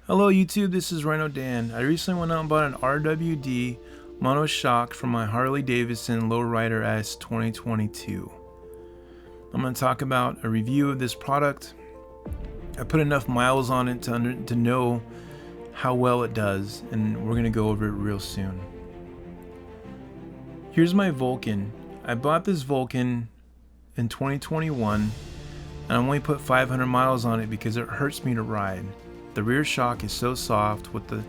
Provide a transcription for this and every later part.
Hello YouTube, this is Rhino Dan. I recently went out and bought an RWD monoshock from my Harley Davidson Lowrider S 2022. I'm going to talk about a review of this product. I put enough miles on it to know how well it does, and we're going to go over it real soon. Here's my Vulcan. I bought this Vulcan in 2021 and I only put 500 miles on it because it hurts me to ride. The rear shock is so soft with the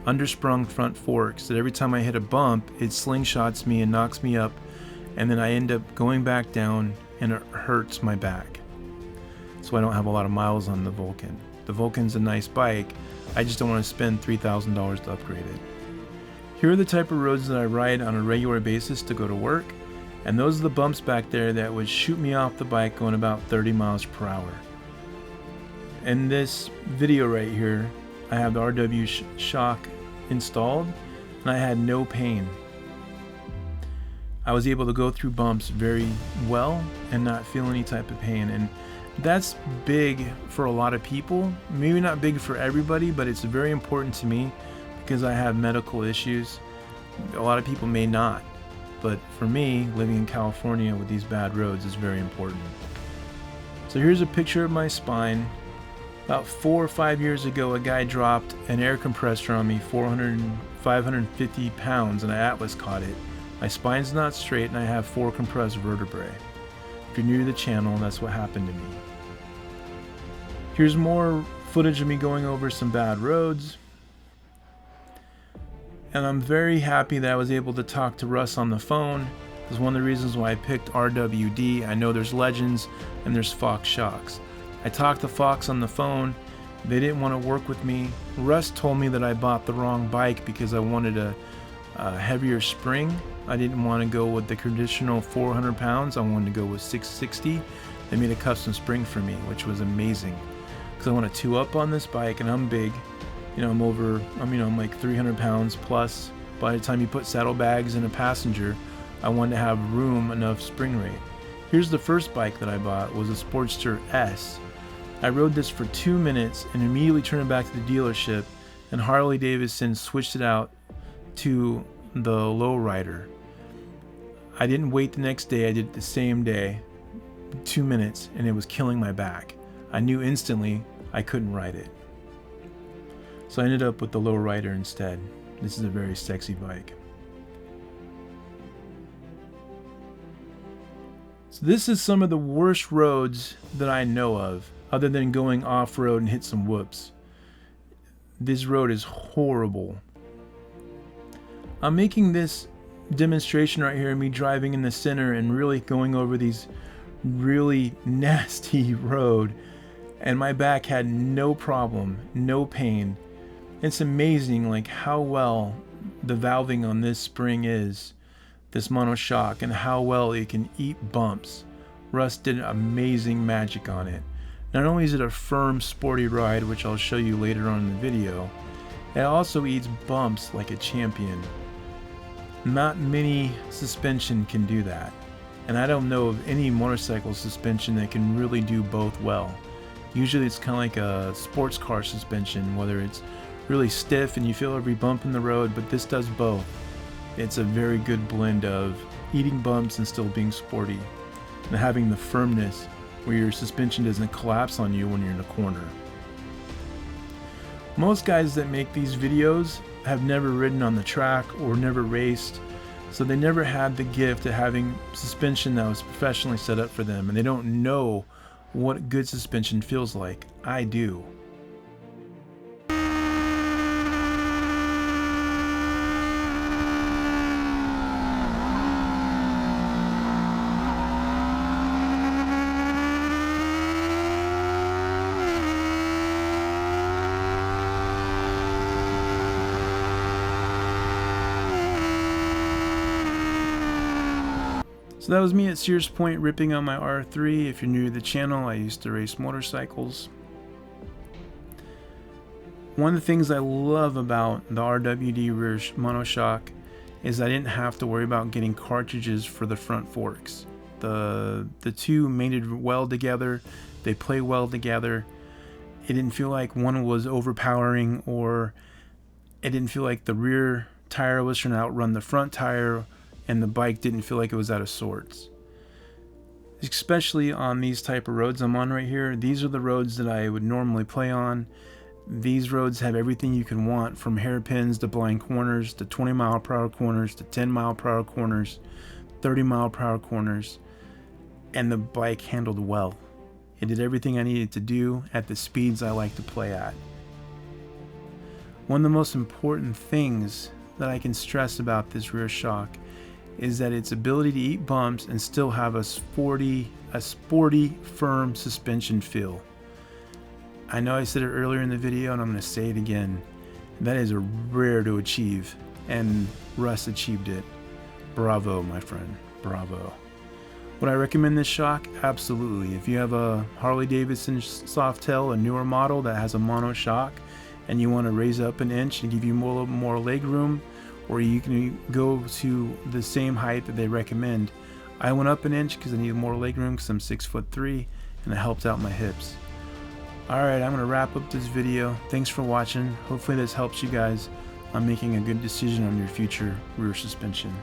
undersprung front forks that every time I hit a bump, it slingshots me and knocks me up, and then I end up going back down and it hurts my back. So I don't have a lot of miles on the Vulcan. The Vulcan's a nice bike, I just don't want to spend $3,000 to upgrade it. Here are the type of roads that I ride on a regular basis to go to work, and those are the bumps back there that would shoot me off the bike going about 30 miles per hour. In this video right here, I have the RW shock installed and I had no pain. I was able to go through bumps very well and not feel any type of pain, and that's big for a lot of people. Maybe not big for everybody, but it's very important to me because I have medical issues. A lot of people may not, but for me, living in California with these bad roads is very important. So here's a picture of my spine. About 4 or 5 years ago, a guy dropped an air compressor on me, 550 pounds, and an Atlas caught it. My spine's not straight and I have 4 compressed vertebrae. If you're new to the channel, that's what happened to me. Here's more footage of me going over some bad roads. And I'm very happy that I was able to talk to Russ on the phone. It's one of the reasons why I picked RWD. I know there's Legends and there's Fox shocks. I talked to Fox on the phone. They didn't want to work with me. Russ told me that I bought the wrong bike because I wanted a heavier spring. I didn't want to go with the traditional 400 pounds. I wanted to go with 660. They made a custom spring for me, which was amazing because I want to 2-up on this bike, and I'm big. I'm like 300 pounds plus. By the time you put saddlebags and a passenger, I wanted to have room enough spring rate. Here's the first bike that I bought, was a Sportster S. I rode this for 2 minutes and immediately turned it back to the dealership, and Harley Davidson switched it out to the Lowrider. I didn't wait the next day, I did it the same day, 2 minutes, and it was killing my back. I knew instantly I couldn't ride it. So I ended up with the Lowrider instead. This is a very sexy bike. So this is some of the worst roads that I know of, other than going off-road and hit some whoops. This road is horrible. I'm making this demonstration right here of me driving in the center and really going over these really nasty road, and my back had no problem, no pain. It's amazing like how well the valving on this spring is, this monoshock, and how well it can eat bumps. Russ did amazing magic on it. Not only is it a firm, sporty ride, which I'll show you later on in the video, it also eats bumps like a champion. Not many suspension can do that, and I don't know of any motorcycle suspension that can really do both well. Usually it's kind of like a sports car suspension, whether it's really stiff and you feel every bump in the road, but this does both. It's a very good blend of eating bumps and still being sporty, and having the firmness where your suspension doesn't collapse on you when you're in a corner. Most guys that make these videos have never ridden on the track or never raced, so they never had the gift of having suspension that was professionally set up for them, and they don't know what good suspension feels like. I do. So that was me at Sears Point ripping on my R3. If you're new to the channel, I used to race motorcycles. One of the things I love about the RWD rear monoshock is I didn't have to worry about getting cartridges for the front forks. The two mated well together, they play well together, It didn't feel like one was overpowering, or it didn't feel like the rear tire was trying to outrun the front tire, and the bike didn't feel like it was out of sorts. Especially on these type of roads I'm on right here. These are the roads that I would normally play on. These roads have everything you can want, from hairpins to blind corners to 20-mile-per-hour corners to 10-mile-per-hour corners, 30-mile-per-hour corners, and the bike handled well. It did everything I needed to do at the speeds I like to play at. One of the most important things that I can stress about this rear shock is that its ability to eat bumps and still have a sporty, firm suspension feel. I know I said it earlier in the video, and I'm going to say it again. That is rare to achieve, and Russ achieved it. Bravo, my friend. Bravo. Would I recommend this shock? Absolutely. If you have a Harley Davidson Softail, a newer model that has a mono shock, and you want to raise up an inch and give you more leg room, or you can go to the same height that they recommend. I went up an inch because I needed more leg room because I'm 6'3", and it helped out my hips. Alright, I'm going to wrap up this video. Thanks for watching. Hopefully this helps you guys on making a good decision on your future rear suspension.